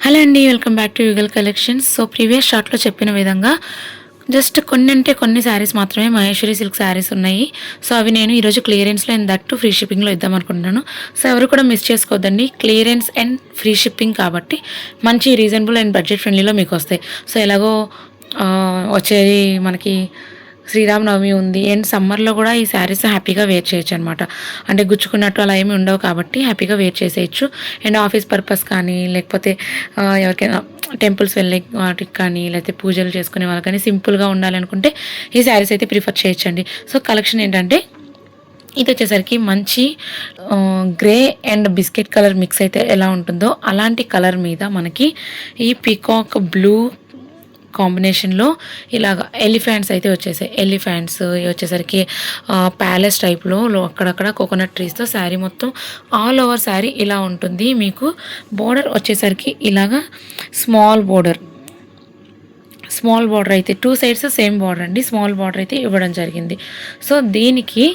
Hello అండి, welcome back to Yugal collections. So previous షార్ట్లో చెప్పిన విధంగా జస్ట్ కొన్ని శారీస్ మాత్రమే మహేశ్వరి సిల్క్ శారీస్ ఉన్నాయి. సో అవి నేను ఈరోజు క్లియరెన్స్లో అండ్ దట్ టు ఫ్రీ షిప్పింగ్లో ఇద్దాం అనుకుంటున్నాను. సో ఎవరు కూడా మిస్ చేసుకోవద్దండి. క్లియరెన్స్ అండ్ ఫ్రీ షిప్పింగ్ కాబట్టి మంచి రీజనబుల్ అండ్ బడ్జెట్ ఫ్రెండ్లీలో మీకు వస్తాయి. సో ఎలాగో వచ్చేది మనకి శ్రీరామనవమి ఉంది అండ్ సమ్మర్లో కూడా ఈ శారీస్ హ్యాపీగా వేర్ చేయొచ్చు అనమాట. అంటే గుచ్చుకున్నట్టు అలా ఏమి ఉండవు కాబట్టి హ్యాపీగా వేర్ చేసేయచ్చు. అండ్ ఆఫీస్ పర్పస్ కానీ లేకపోతే ఎవరికైనా టెంపుల్స్ వెళ్ళే వాటికి కానీ లేకపోతే పూజలు చేసుకునే వాళ్ళకి కానీ సింపుల్గా ఉండాలనుకుంటే ఈ శారీస్ అయితే ప్రిఫర్ చేయొచ్చండి. సో కలెక్షన్ ఏంటంటే ఇది వచ్చేసరికి మంచి grey and biscuit colour mix అయితే ఎలా ఉంటుందో అలాంటి కలర్ మీద మనకి ఈ పీకాక్ బ్లూ కాంబినేషన్లో ఇలాగ ఎలిఫెంట్స్ అయితే వచ్చేసాయి. ఎలిఫెంట్స్ వచ్చేసరికి ప్యాలెస్ టైప్లో అక్కడక్కడ కోకోనట్ ట్రీస్తో శారీ మొత్తం ఆల్ ఓవర్ శారీ ఇలా ఉంటుంది. మీకు బోర్డర్ వచ్చేసరికి ఇలాగా స్మాల్ బోర్డర్ అయితే 2 సైడ్స్ సేమ్ బోర్డర్ అండి. స్మాల్ బోర్డర్ అయితే ఇవ్వడం జరిగింది. సో దీనికి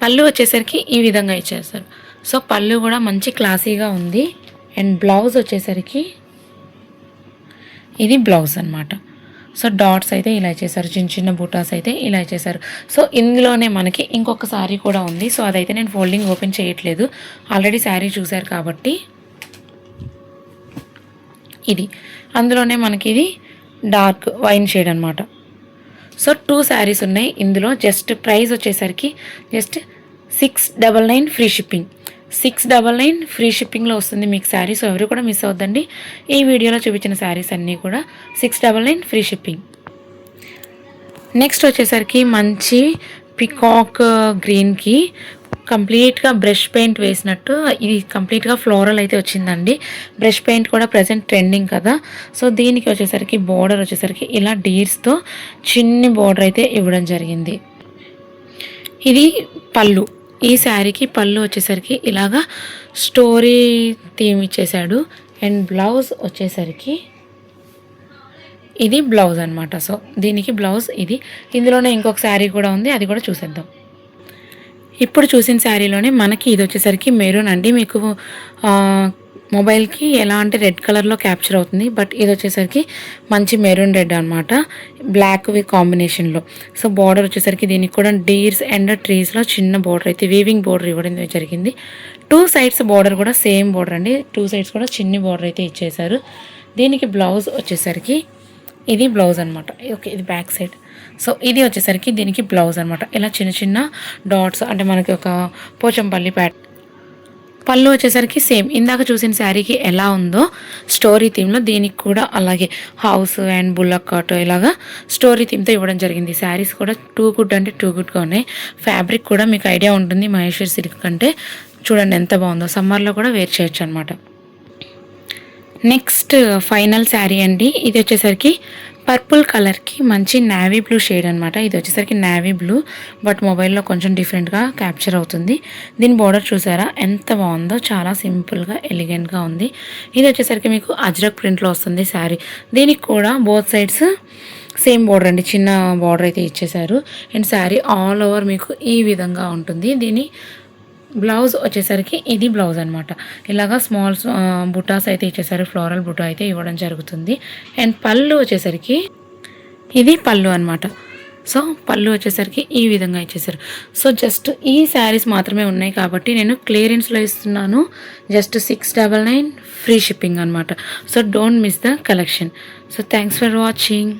పళ్ళు వచ్చేసరికి ఈ విధంగా ఇచ్చేస్తారు. సో పళ్ళు కూడా మంచి క్లాసీగా ఉంది. అండ్ బ్లౌజ్ వచ్చేసరికి ఇది బ్లౌజ్ అనమాట. సో డాట్స్ అయితే ఇలా ఇచ్చేసారు, చిన్న చిన్న బూటాస్ అయితే ఇలా ఇచ్చేసారు. సో ఇందులోనే మనకి ఇంకొక శారీ కూడా ఉంది. సో అదైతే నేను ఫోల్డింగ్ ఓపెన్ చేయట్లేదు, ఆల్రెడీ శారీ చూసారు కాబట్టి. ఇది అందులోనే మనకి ఇది డార్క్ వైన్ షేడ్ అనమాట. సో 2 శారీస్ ఉన్నాయి ఇందులో. జస్ట్ ప్రైస్ వచ్చేసరికి జస్ట్ 699 ఫ్రీ షిప్పింగ్. 699 ఫ్రీ షిప్పింగ్లో వస్తుంది మీకు శారీ. సో ఎవరు కూడా మిస్ అవద్దండి. ఈ వీడియోలో చూపించిన శారీస్ అన్నీ కూడా 699 ఫ్రీ షిప్పింగ్. నెక్స్ట్ వచ్చేసరికి మంచి పికాక్ గ్రీన్కి కంప్లీట్గా బ్రష్ పెయింట్ వేసినట్టు ఇది కంప్లీట్గా ఫ్లోరల్ అయితే వచ్చిందండి. బ్రష్ పెయింట్ కూడా ప్రజెంట్ ట్రెండింగ్ కదా. సో దీనికి వచ్చేసరికి బోర్డర్ వచ్చేసరికి ఇలా డీర్స్తో చిన్ని బోర్డర్ అయితే ఇవ్వడం జరిగింది. ఇది పళ్ళు. ఈ శారీకి పళ్ళు వచ్చేసరికి ఇలాగా స్టోరీ థీమ్ ఇచ్చేసాడు. అండ్ బ్లౌజ్ వచ్చేసరికి ఇది బ్లౌజ్ అనమాట. సో దీనికి బ్లౌజ్ ఇది. ఇందులోనే ఇంకొక శారీ కూడా ఉంది, అది కూడా చూసేద్దాం. ఇప్పుడు చూసిన శారీలోనే మనకి ఇది వచ్చేసరికి మెరూన్ అండి. మీకు మొబైల్కి ఎలా అంటే రెడ్ కలర్లో క్యాప్చర్ అవుతుంది, బట్ ఇది వచ్చేసరికి మంచి మెరూన్ రెడ్ అనమాట, బ్లాక్ కాంబినేషన్లో. సో బార్డర్ వచ్చేసరికి దీనికి కూడా డీర్స్ అండ్ ట్రీస్లో చిన్న బార్డర్ అయితే వీవింగ్ బార్డర్ ఇవ్వడం జరిగింది. 2 సైడ్స్ బార్డర్ కూడా సేమ్ బార్డర్ అండి. 2 సైడ్స్ కూడా చిన్ని బార్డర్ అయితే ఇచ్చేసారు. దీనికి బ్లౌజ్ వచ్చేసరికి ఇది బ్లౌజ్ అనమాట. ఓకే, ఇది బ్యాక్ సైడ్. సో ఇది వచ్చేసరికి దీనికి బ్లౌజ్ అనమాట. ఇలా చిన్న చిన్న డాట్స్ అంటే మనకి ఒక పోచంపల్లి ప్యాటర్న్. పళ్ళు వచ్చేసరికి సేమ్ ఇందాక చూసిన శారీకి ఎలా ఉందో స్టోరీ థీమ్లో దీనికి కూడా అలాగే హౌస్ అండ్ బుల్లక్ కాట్ ఇలాగా స్టోరీ థీమ్తో ఇవ్వడం జరిగింది. శారీస్ కూడా టూ గుడ్ అంటే టూ గుడ్గా ఉన్నాయి. ఫ్యాబ్రిక్ కూడా మీకు ఐడియా ఉంటుంది మహేశ్వరి సిల్క్ కంటే. చూడండి ఎంత బాగుందో, సమ్మర్లో కూడా వేర్ చేయొచ్చు అనమాట. నెక్స్ట్ ఫైనల్ శారీ అండి. ఇది వచ్చేసరికి పర్పుల్ కలర్కి మంచి నావీ బ్లూ షేడ్ అనమాట. ఇది వచ్చేసరికి నావీ బ్లూ, బట్ మొబైల్లో కొంచెం డిఫరెంట్గా క్యాప్చర్ అవుతుంది. దీని బోర్డర్ చూసారా ఎంత బాగుందో, చాలా సింపుల్గా ఎలిగెంట్గా ఉంది. ఇది వచ్చేసరికి మీకు అజ్రక్ ప్రింట్లో వస్తుంది శారీ. దీనికి కూడా బోత్ సైడ్స్ సేమ్ బోర్డర్ అండి, చిన్న బోర్డర్ అయితే ఇచ్చేసారు. అండ్ శారీ ఆల్ ఓవర్ మీకు ఈ విధంగా ఉంటుంది. దీని బ్లౌజ్ వచ్చేసరికి ఇది బ్లౌజ్ అనమాట. ఇలాగా స్మాల్ బుటాస్ అయితే ఇచ్చేసారు, ఫ్లోరల్ బుటా అయితే ఇవ్వడం జరుగుతుంది. అండ్ పళ్ళు వచ్చేసరికి ఇది పళ్ళు అనమాట. సో పళ్ళు వచ్చేసరికి ఈ విధంగా ఇచ్చేసారు. సో జస్ట్ ఈ శారీస్ మాత్రమే ఉన్నాయి కాబట్టి నేను క్లియరెన్స్లో ఇస్తున్నాను. జస్ట్ 699 ఫ్రీ షిప్పింగ్ అనమాట. So don't miss the collection. So thanks for watching.